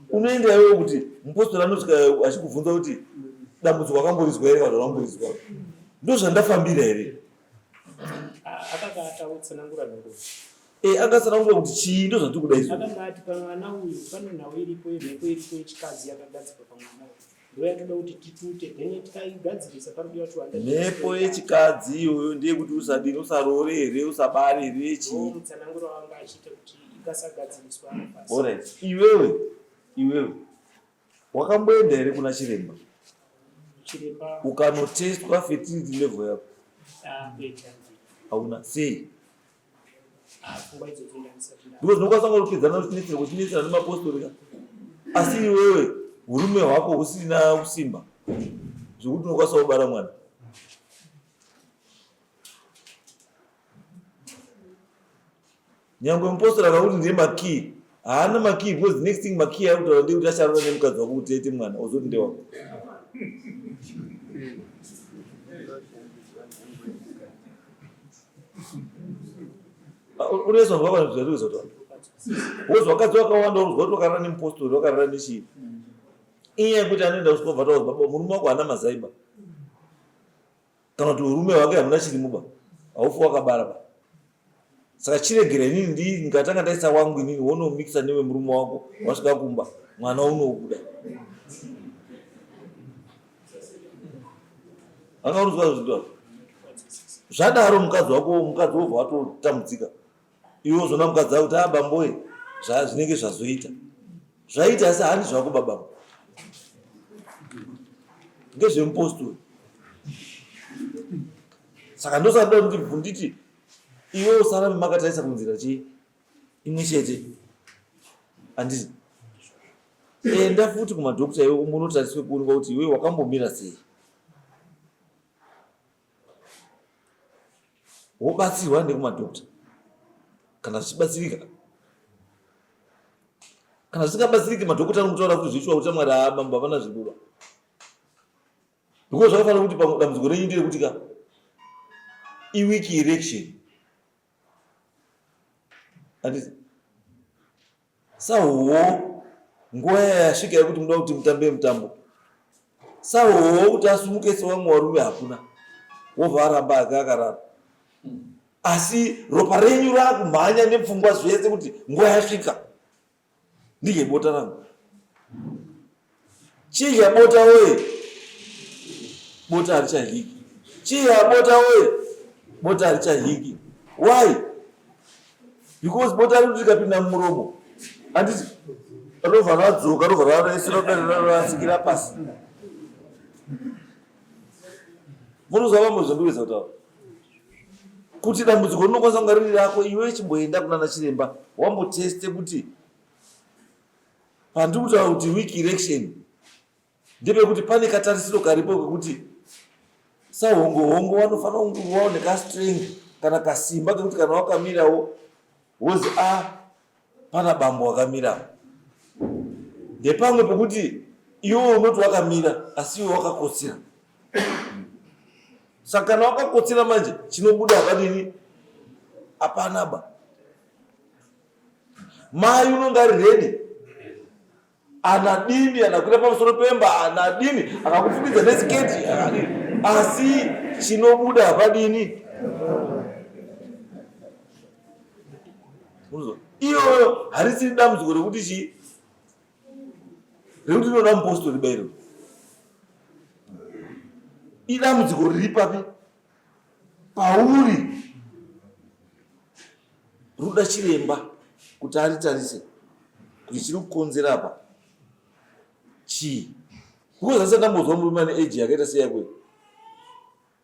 unoenda iwewe kuti mupostori anosvika achikubvunza kuti dambudziko akamborizwa here kana akamborizwa ndozvandafambira here akanga atautsanangura nongoni akatsanangura kuti chii ndozvandiri kuda izvo akanga ati pamwana uyu pane nhau iripo yemheko iripo yechikadzi yakagadzikwa pamwana uyu ndo yatoda kuti titute then tikaigadzirisa parodiwa mhepo yechikadzi iyoyo ndeye kuti usadini usarore here usabare here chii mutsanangura wanga achiita kuti ikasagadziriswa alright iwewe wakamboenda here kuna chiremba ukanotestwa fertility level yako hauna sei ndiko zvinokwanisa kungopedzana kuchinetsera nemapostori asi iwewe urume hwako husina usimba zvekuti unokwanisa kubara mwana nyangwe mupostori akakuti ndiye makii haana makii because next thing makii arikutaura ndekuti acharora nemukadzi wako kuti ete mwana uzoti ndewako unoiswa zvakwana zvarizota wozi wakadzi wakawanda uruzwa kuti wakarara nemupostori wakarara nechii inyaya yekuti anoenda kusvika bva baba murume wako haana mazaiba kana kuti urume hwake hamuna chirimuba haufi wakabara ba saka chiregera inini ndingatanga ndaisa wangu inini wonomikisa newe murume wako wasvika kumba mwana unobuda angauruzwa zvitwa zvadaro mukadzi wobva watotambudzika iwo zvona mukadzi wako kuti abamboye zvinenge zvazoita zvaita asi handi zvako babamo ngezvemupostori saka ndosada kuti bvunditi iwe usarambe makatarisa kunzira chii imwe chete handiti enda futi kumadhokita iwe munotariswe kuonekwa kuti iwe wakambomira sei wobatsirwa ndekumadhokita kana zvichibatsirika kana zvisingabatsiriki madhokita anokutaura kuti zvichwa kuti mwari abamba hapana zviduva ndiko zvakafanira kuti dambudziko renyu nderekutika iwiki election handiti sahowo nguva yasvika yekuti muda kuti mutambe mutambo sahowo kuti asumuke sewamwe warume hakuna wobva aramba ake akarara asi ropa renyu rakumhanya nepfungwa zvese kuti nguva yasvika ndike bota rangu chidya bota woye bota harichahiki chidya bota woye bota harichahiki why because bota riri rikapinda mumuromo handiti rovha radzoka rovha rasikira pasi munozwa vambozvambirisa kutaura kuti dambudziko rinokwanisa kunga riri rako iwe chimboenda kunana chiremba wamboteste kuti pandiri kutaura kuti week election ndepekuti pane katarisiro karipo kekuti sahongohongo vanofanira kunge vaoneka strength kana kasimba kekuti kana wakamirawo wozi pana bambo wakamirawo ndepamwe pekuti iwe unoti wakamira asi iwe wakakotsera saka kana wakakotsera manje chinobuda hakadini hapana ba mai unonga ari redi anadini, anakwira pamusoro pemba, anadini, akakufukidza nesiketi, asi chinobuda padini. Iyo harisiri dambudziko rekuti chii, rekuti inoda mupostori bairo, idambudziko riri papi pauri, ruda chiremba kuti aritarise kuti chiri kukonzera apa chii. Because asati ndambozwa murume ane eji yakaita seyakwe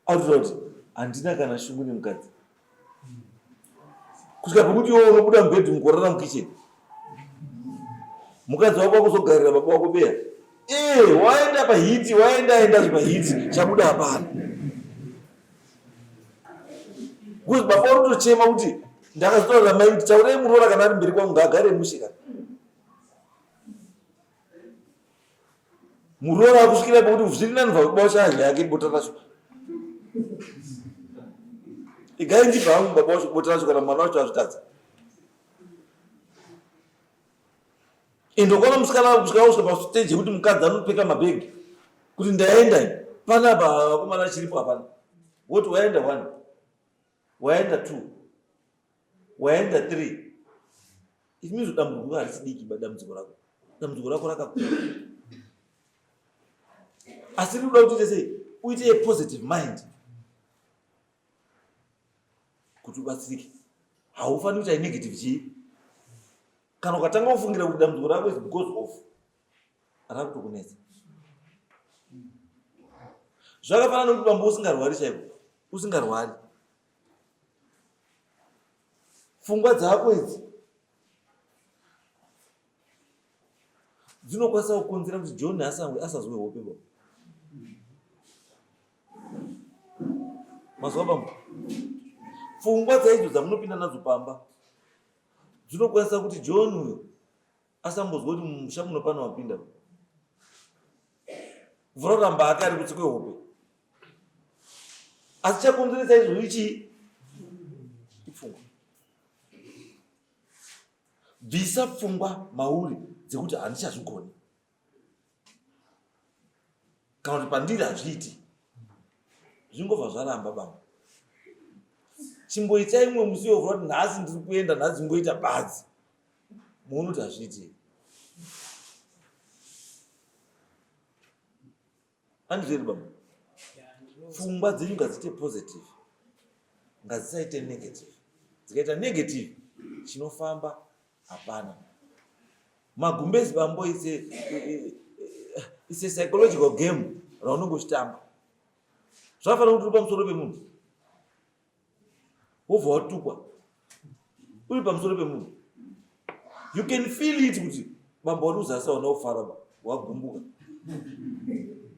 autotaura kuti handina kana shungu nemukadzi, kusvika pekuti iwo unobuda mubhedhi mukorara mukicheni, mukadzi wako wakuzogarira baba wako beya, waenda pahiti, waendaendazve pahiti, chabuda hapana. Because baba uri kutochema kuti ndakazotaurira mai kuti taurei muroora kana ari mberi kwangu ngaagare mushika. Muroora akusvikira pekuti zviri nani baba hanya yake bota racho, igai ndibva hangu baba wacho bota racho kana mwana wacho azvitadza. Indokwana musikana kusvika pasiteji yekuti mukadzi anopfeka mabhegi kuti ndaenda panapa, vakomana chiripo hapana. Woti waenda 1, waenda 2, waenda 3, it means dambudziko harisi diki dambudziko rako, dambudziko rako rakakura. Asi rinoda kuti sei uite a positive mind kuti ubatsirike. Haufaniri kuita negative chii. Kana ukatanga kufungira kuti dambudziko rako is because of, rakutokunetsa. Zvakafanana nokuti bambo usingarwari chaiko, usingarwari, pfungwa dzako idzi dzinokwanisa kukonzera kuti John asazwe hope baba. Mazwa bambo, pfungwa dzaidzo dzamunopinda nadzo pamba dzinokwanisa kuti John uyo asambozwa kuti musha muno pano wapinda, mvura ramba ake ari kutsikwe hope. Asi chakonzeresa izvo ichi ipfungwa. Bvisa pfungwa mauri dzekuti handichazvigoni, kana kuti pandiri hazviiti, zvingobva zvaramba bamba. Chimboitai imwe musi wovhura kuti nhasi ndiri kuenda, nhasi ngoita badzi, muunoti hazviiti. Handizveri bamba, pfungwa dzenyu ngadziite positive, ngadzisaite negative. Dzikaita negative, chinofamba hapana. Magumbezi bambo is a psychological game raunongo uchitamba. Zvakafanira kuti uri pamusoro pemunhu wobva watukwa uri pamusoro pemunhu, you can feel it kuti bamba wari kuzasa wana ufara wagumbuka,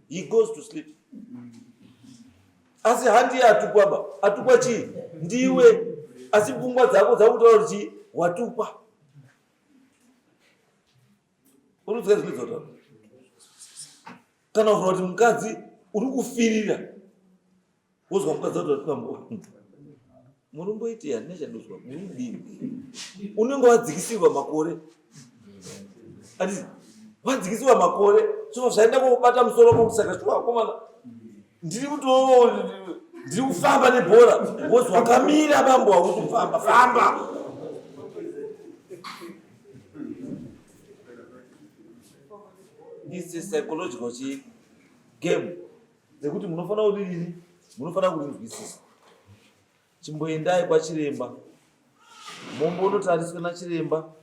he goes to sleep. Asi handiye atukwa ba, atukwa chii? Ndiwe. Asi pfungwa dzako dzakutaura kuti chii? Watukwa. Unoziva zvinozotaura. Kana uvhura kuti mukadzi uri kufirira, wozwa mukadzi ati murumboiti handina chandozwa, murudini, unenge wadzikisirwa makore. Ati wadzikisirwa makore, zvobva zvaenda kubata musoro kuti saka vakomana ndiri kufamba nebhora, wozwa wakamira bambo wakuti kufamba famba. It's a psychological game dzekuti munofanira kudini, munofanira kurinzwisisa. Chimboendai kwachiremba, mombonotariswa nachiremba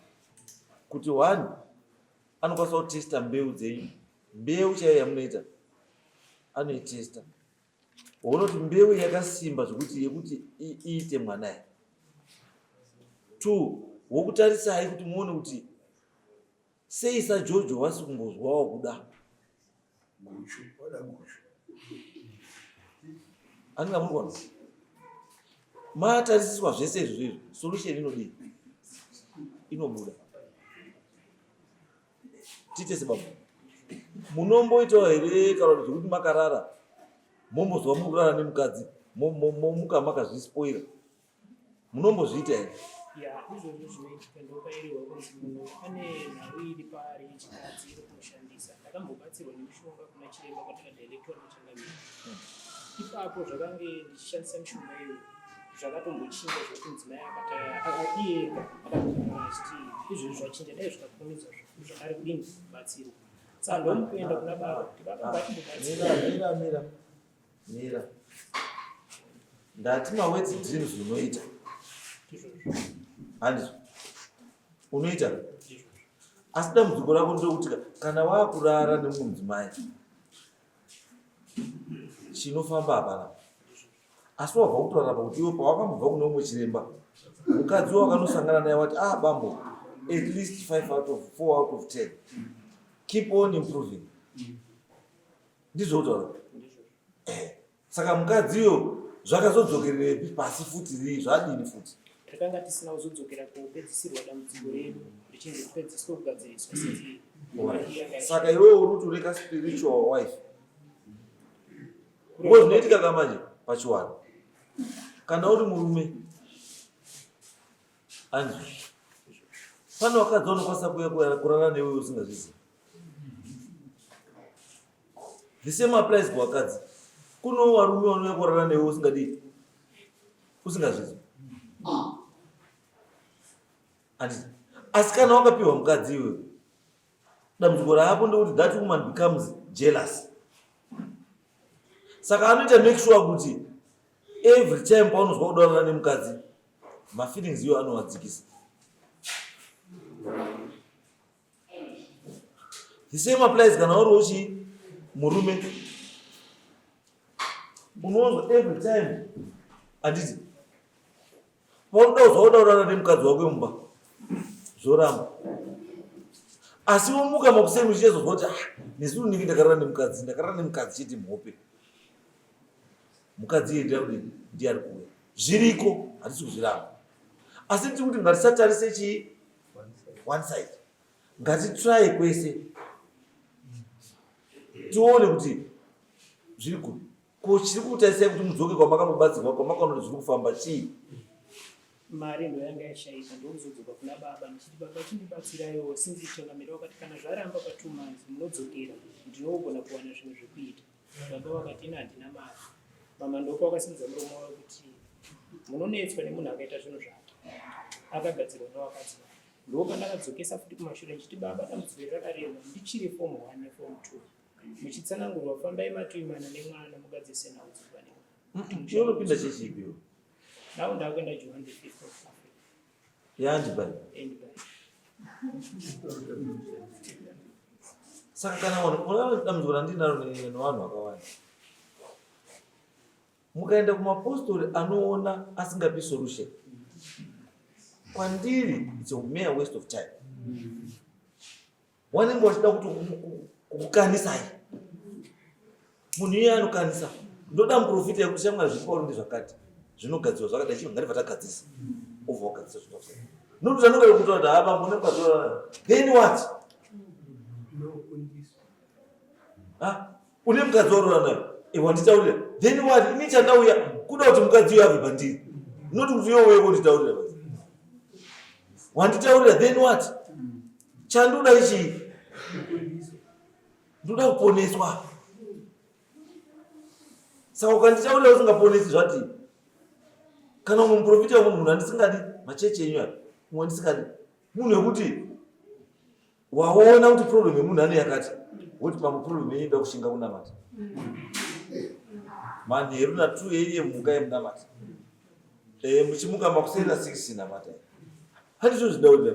kuti 1 anokwanisa kutesta mbeu dzenyu, mbeu chaiyo yamunoita anoitesta, wonoti mbeu yakasimba zvekuti yekuti iite mwanai. 2 wokutarisai kuti muone kuti sei saJojo wasi kumbozwawo kuda. Andinga murikona matarisiswa zvese izvozvo, solution inodii? Inobuda. Tite sebaba, munomboitawo here kana kuti zvekuti makarara mombozwa muri kurara nemukadzi momuka makazvispoira, munombozviita here? ya izvozvo zvinoitika ndokairiwa kunzi munhu ane nhau iri paari yechikadzi iri kumushandisa. Ndakambobatsirwa nemishonga kuna chiremba kwatakadirect muchangamiri. Ipapo zvakange ndichishandisa mishonga iyoyo zvakatombochinja zvokuti mudzimai akatiyenga akatotaura achiti izvozvo zvachinja dai zvikakumidzwa zvakare kudini kubatsirwa. Saka ndomukuenda kuna baba kuti baba ngatimbobatsira. Mira. Ndati mawedzi dreams unoita. Handizvo. Unoita. Asi dambudziko rako ndorokuti kana wakurara nemumwe mudzimai chinofamba hapana. Asi wabva kutorarama kuti iwe pawakambobva kune umwe chiremba mukadzi wakanosangana naye wati bambo at least 4 out of 10 keep on improving. Ndizvo kutaura. Saka mukadziyo zvakazodzokererepi pasi futi zvadini futi? Takanga tisina kuzodzokera kupedzisirwa dambudziko redu richinge kupedziswa kugadziriswa sezi. Saka iwewe uri kutoreka spiritual wife. Uwe zvinoitika kamanje pachiwana. Kana uri murume anzwi pane wakadzi unokwanisa kuuya kurara newewe usingazvizivi. The same applies kuwakadzi. Kuno varume vanouya kurara newe usingazvizivi. Asi kana wakapiwa mukadzi iwe dambudziko rapo ndekuti that woman becomes jealous. Saka anoita make sure kuti every time paunozwa kudarana nemukadzi mafeelings iyo anovadzikisa. The same applies kana uri uchi murume unonzwa every time anditi paunoda kuzwa kudarana nemukadzi wako mumba zvoramba. Asi womuka makuseni uchizozwa kuti nesu ndinenge ndakarara nemukadzi chete mhope. Mukadzi iye ndiye ari kuuya. Zviriko hatisi kuzviramba. Asi ndiri kuti ngatisatarise chii one side. Ngatitry kwese tione kuti zviri kupi. Ko chiri kutarisai kuti mudzoke kwamakamubatsirwa kwamakaona zviri kufamba chii? Mari ndo yanga yashaika ndokuzodzoka kuna baba ndichiti baba chindibatsirayo sinzi changamira wakati kana zvaramba pa 2 months munodzokera ndinogona kuwana zvimwe zvekuita. Baba wakati handina mari. Mama ndoko wakasimudza muromo wake kuti munonetswa nemunhu akaita zvinhu zvake. Akagadzirwa newakadzi. Ndopandakadzokesa futi kumashure ndichiti baba dambudziko rakareba ndichiri form 1 neform 2. Muchitsanangurwa fambai matuimana nemwana mugadzise nawo dzibani. Unopinda chechipiwo. Now ndakwenda Johann the 5th of Africa. Yandibani. Saka kana unaona dambudziko randinaro nevanhu vakawanda. Mukaenda kumapostori anoona asingapi solution. Kwandiri it's a mere waste of time. Wanenge wachida kuti kukanisai. Munhu iye anokanisa. Ndoda muprofita yekuti shamwa zvipauro ndizvakati. Zvinogadzirwa zvakadai chimwe ngati vatagadzisa. Over wakadzisa zvinofa. Nokuti anenge kuti kuti hapa mune kwadzora. Then what? Une mukadzi warora nayo. Wanditaurira. Then what? Ini chandauya kuda kuti mukadzi uyo abve pandiri. Noti kuti iwe uye kunditaurira basi. Wanditaurira then what? Chandoda ichi. Ndoda kuponeswa. Saka ukanditaurira usingaponesi zvati. Kana umwe muprofita wemunhu andisingadi machechi enyu apa. Umwe andisingadi. Munhu wekuti waona kuti problem yemunhu ane yakati. Woti pamwe problem yenyu ida kushinga kunamata. Manheru na2 yeye munga yemunamata. Muchimuka makusenda 6 namata. Handizvo zvidaudira.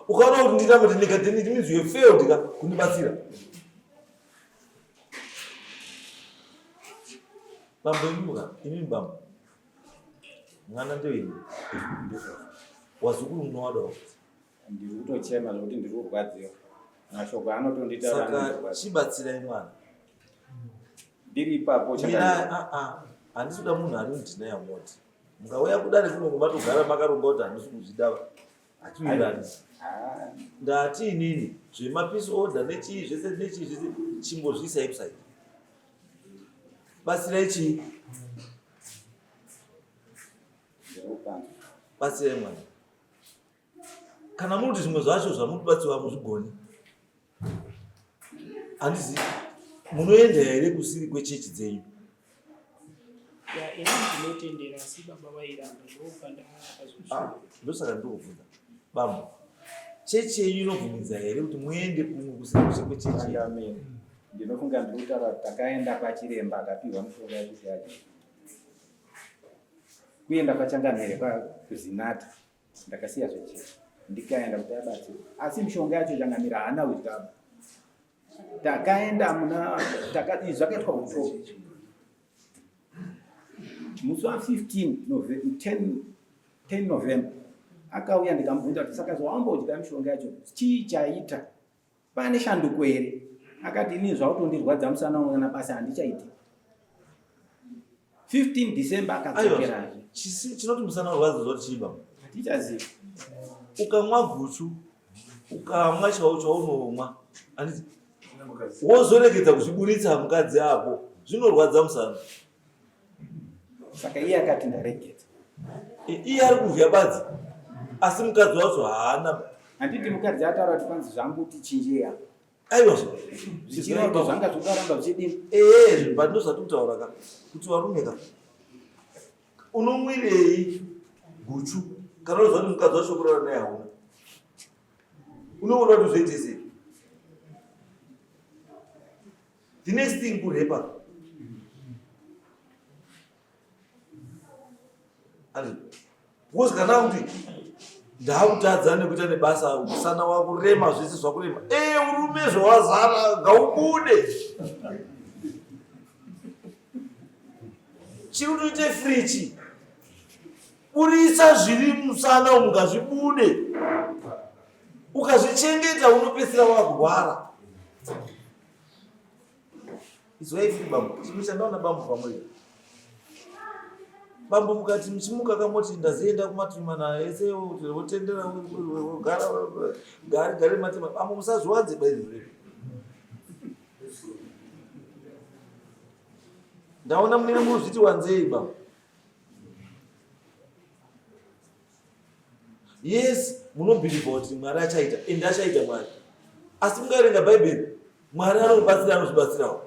Ukaona kuti nditama kuti ndikatini it means you have failed kundibatsira. Bambo imuka, ini bambo. Mwana ndoini. Wazukuru mnowado. Ndiri kutochema kuti ndiri kurwadziwa. Mashoko anotonditaura. Saka chibatsira mwana. Ndiri ipapo chakana. Handisi kuda munhu ari mundinaya moti. Mukauya kudare kuno kumatogara makaronga kuti handisi kuzvidava. Atiwirani. Ndati inini zvemapeace order nechii zvese chimbozvisa website. Batsira ichi. batsirai mwana. Kana muri zvimwe zvacho zvamunobatsirwa muzvigoni, handizivi munoenda here kusiri kwechechi dzenyu? Ini ndinotendera asi baba vairamba ndokanda akazozvina. Ndosaka ndokubvunza bambo, chechi yenyu inobvumidza here kuti muende kumwe kusiri kwechechi yenyu? Ndinofunga ndikutaura takaenda pachiremba akapihwa mushonga yekuti yaje kuenda pachangamire kuzinata ndakasiya zvechechi ndikaenda kuti abatsirwe, asi mishonga yacho changamira haana kuitaba. Takaenda muna zvakaitwa kutoko musi wa10 November akauya ndikamubvunza kuti saka zvawambodya mishonga yacho chii chaita, pane shanduko here? Akati ini zvautondirwadza musana unona basa handichaiti. 15 December akadzokera. Chinoti musana urwadza zvoti chiba? Hatichazivi. Ukamwa guchu, ukamwa chaunomwa, wozoregedza kuchiburitsa mukadzi apo, zvinorwadza musana. Saka iye akati ndaregedza. Iye ari kuvya badzi, asi mukadzi wacho haana. Handiti mukadzi ataura kuti kwanzi zvangu tichinjeya. Aiwa, zvichirauto zvanga zvokaramba zvichidini. Zvibando zvatikutaura ka kuti varume ka unomwirei guchu kana uzwa kuti mukadzi wacho kurara naye hauna, unoona kuti zvoite sei? The next thing kurepa because kana kuti ndaakutadza nekuita nebasa musana wakurema zvese zvakurema, urume zvawazara ngaubude. Chiri kutoite frichi, burisa zviri musana umu ngazvibude. Ukazvichengeta unopedzisira wakurwara. Izwai firi bambo, chinoshandawo bambo pamwe. Bambo mukati mchimuka kamoti ndazienda kumatumana ese wotendera gari matema. Bambo musazviwadze baizvore. Ndaona munenge muzviti wanzei bambo. Yes, munobhiliva kuti Mwari achaita, ende achaita Mwari. Asi mungaerenga Bhaibheri, Mwari anobatsira anozvibatsirawo.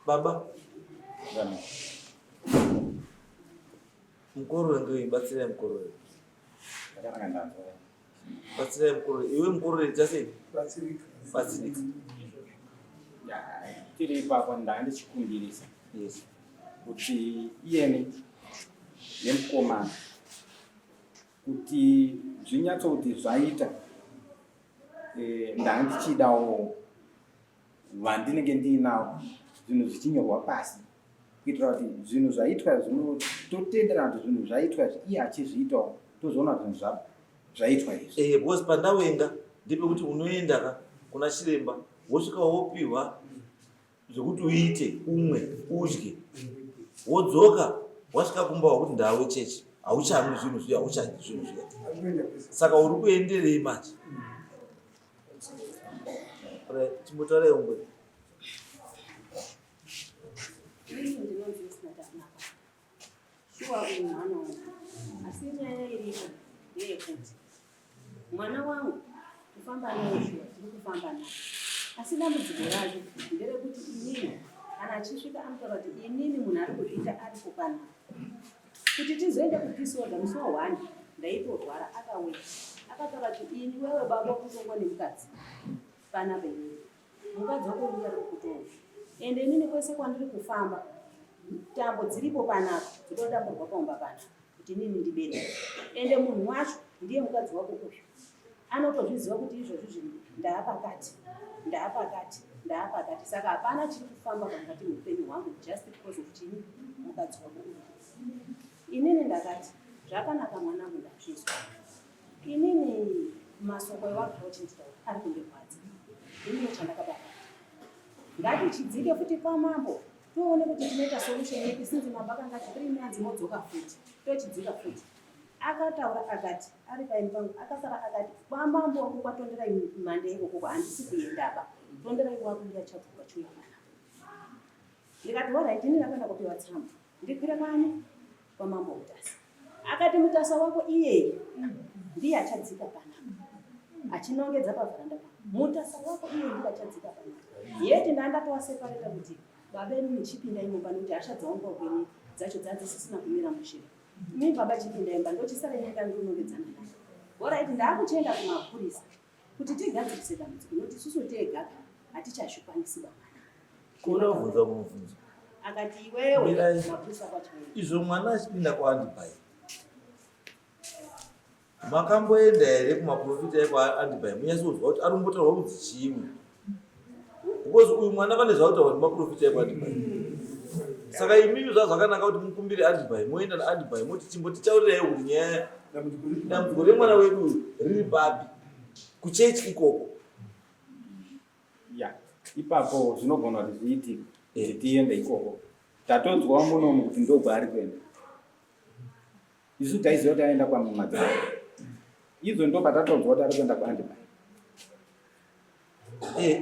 Baba, mukorore ngei batsirai mukorore. Batsirai mukorore. Iwe mukorore chasei? Batsirika. Tiri ipapo ndandichikumbirisa. Yes. Kuti iyeni nemukomana kuti zvinyatsoti zvaita ndandichidawo vandinenge ndinawo zvinhu zvichinyorwa pasi kuitira kuti zvinhu zvaitwa totendera kuti zvinhu zvaitwa iye achizviitawo tozoona kuti zvinhu zvaitwa izvi. Because pandawenga ndepekuti unoenda kuna chiremba wosvika wopihwa zvokuti uite umwe udye, wodzoka wasvika kumba wakuti ndawe chechi hauchamwi zvinhu zviya, hauchadyi zvinhu zviya. Saka uri kuenderei manje? Chimbotarai umwe. Asi nyaya iripo ndeyekuti mwana wangu kufamba naye shuwa tiri kufamba naye, asi dambudziko racho nderekuti inini kana achisvika anotaura kuti inini munhu ari kuzviita ari kupanaka, kuti tizoenda kudisorder musi wa1 ndaitorwara akauya akataura kuti ini wewe baba kutongwa nemukadzi pana benyini mukadzi wako uri ari kukutonga, ende inini kwese kwandiri kufamba tambo dziripo panapa dzinotamburwa paumba panapa kuti inini ndibereke, ende munhu wacho ndiye mukadzi wako uyu anotozviziva kuti izvozvi zvinhu ndaapakati. Saka hapana chiri kufamba pakati muupenyu hwangu just because of chini mukadzi wako uyu. Inini ndakati zvakanaka mwanangu, ndazvizwa. Inini masoko ewagara uchinditaura ari kundirwadza, inini chandakabata ngatichidzike futi pamambo toone kuti tinoita solution yepi, sinzi mambo akanga ati 3 months modzoka futi tochidzika futi. Akataura akati ari paini pangu akasara akati pamambo wangu kwatondera mhande ikoko handisi kuendaba, tondera iwaku ndiyachadzoka chuya mwana. ndikati alright ndinakaenda kupiwa tsamba ndikwira kwani kwamambo Utasa. Akati Mutasa wako iye ndiye achadzika panapa achinongedza pavharanda pa Mutasa wako iye ndiye achadzika panapa yeti ndandatoa separate kuti baba muchipinda imba nokuti asha dzaonga kwenyu dzacho dzadzisisina kumira mushure mimi baba chipinda imba ndochisara nyika ndinongedzana naye alright ndakuchenda kumapurisa kuti tigadzirise dambudziko nokuti isusu tega hatichashukwanisi baba kuda kubvunza mubvunzo akati iwewe mapurisa kwacho izvo mwana achipinda kwaAndibai makamboenda here kumaprofita ekwaAndibai munyatsoziva kuti arombotaurwa kudzi chimwe because uyu mwana pane zvautaurwa nemaprofita ekwaAndibai saka imimi zvazvakanaka kuti mukumbire Andibai moenda naAndibai moti chimbotichaurirei kuti nyaya dambudziko remwana wedu riri papi kuchechi ikoko ipapo zvinogona kuti zviitike kuti tiende ikoko tatodzwa munomu kuti ndokwaari kuenda isu taiziva kuti aenda kwamadzaa izvo ndobva tatodzwa kuti ari kuenda kwaAndibai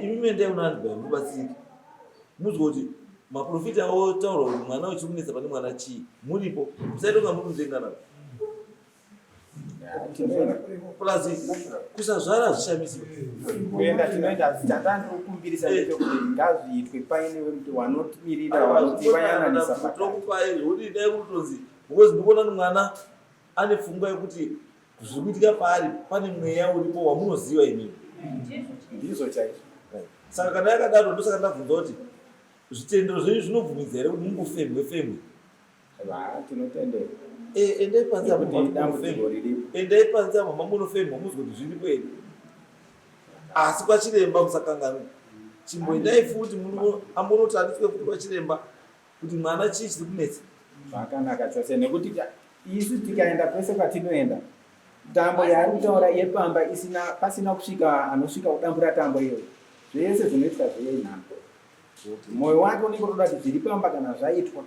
imimi endai kuna Andibai mubatsike muzwe kuti maprofita otaura kuti mwana uchimunetsa pane mwana chii muripo musaitonga muri mudenganako plus kusazvara zvishamisiro kuenda tinoenda tatandokumbirisa kuti ngazviitwe paine kuti wanotimirira wanotivayananisa tokupai zvokuti dai kutonzi because ndikuona kuti mwana ane pfungwa yekuti zviri kuitika paari pane mweya uripo wamunoziva imimi ndizvo chaizvo. Saka kana yakadaro ndosaka ndabvunza kuti zvitendero zvenyu zvinobvumidza here kuti mungofemwe tinotendera endai panze endai panze mama munofemwa muzwe kuti zviripo here asi kwachiremba musakanganwa chimboendai futi ambonoti andisvike futi kwachiremba kuti mwana chii chiri kunetsa zvakanaka chose nekuti isu tikaenda kwese kwatinoenda tambo yaari kutaura yepamba pasina kusvika anosvika kudambura tambo iyoyo zvese zvinoitwa zveinhamba mwoyo wake unenge unoda kuti zviri pamba kana zvaitwa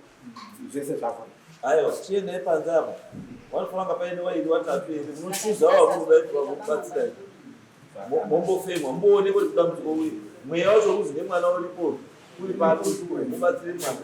zvese zvakona aiwa chiendai panze apa wanofananga paine wairi watatu here munochuza wakunodaikubatsira mombofemwa mboonekwa kuti kudambudziko uyu mweya wacho uzi nemwana uripo uri papi mubatsire mwana